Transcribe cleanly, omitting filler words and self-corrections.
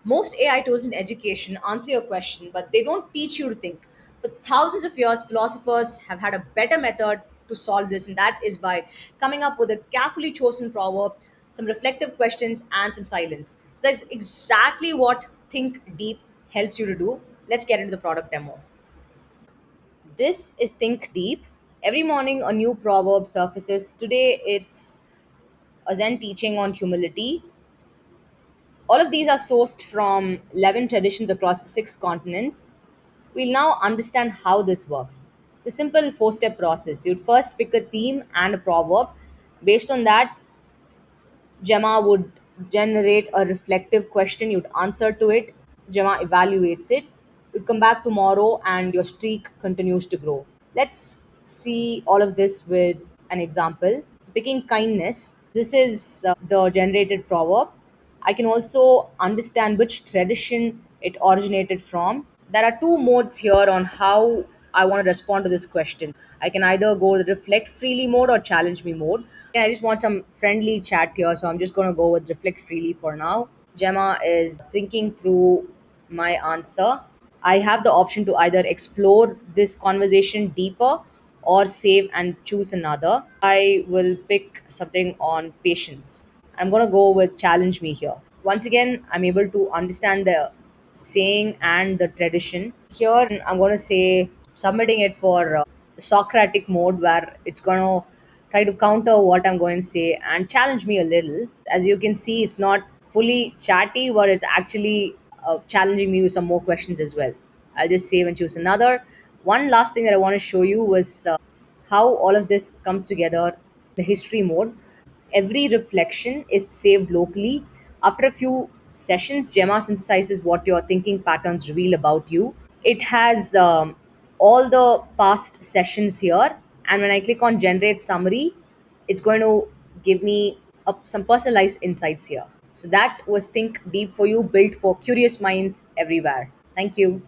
Most AI tools in education answer your question, but they don't teach you to think. For thousands of years, philosophers have had a better method to solve this, and that is by coming up with a carefully chosen proverb, some reflective questions, and some silence. So that's exactly what Think Deep helps you to do. Let's get into the product demo. This is Think Deep. Every morning, a new proverb surfaces. Today, it's a Zen teaching on humility. All of these are sourced from 11 traditions across 6 continents. We'll now understand how this works. It's a simple 4 step process. You'd first pick a theme and a proverb. Based on that, Gemma would generate a reflective question. You'd answer to it. Gemma evaluates it. You'd come back tomorrow and your streak continues to grow. Let's see all of this with an example. Picking kindness. This is the generated proverb. I can also understand which tradition it originated from. There are two modes here on how I want to respond to this question. I can either go the reflect freely mode or challenge me mode. I just want some friendly chat here, so I'm just going to go with reflect freely for now. Gemma is thinking through my answer. I have the option to either explore this conversation deeper or save and choose another. I will pick something on patience. I'm going to go with challenge me here. Once again, I'm able to understand the saying and the tradition. Here, I'm going to say submitting it for the Socratic mode where it's going to try to counter what I'm going to say and challenge me a little. As you can see, it's not fully chatty, but it's actually challenging me with some more questions as well. I'll just save and choose another. One last thing that I want to show you was how all of this comes together, the history mode. Every reflection is saved locally. After a few sessions, Gemma synthesizes what your thinking patterns reveal about you. It has all the past sessions here, and when I click on generate summary, it's going to give me some personalized insights here. So that was Think Deep for You, built for curious minds everywhere. Thank you.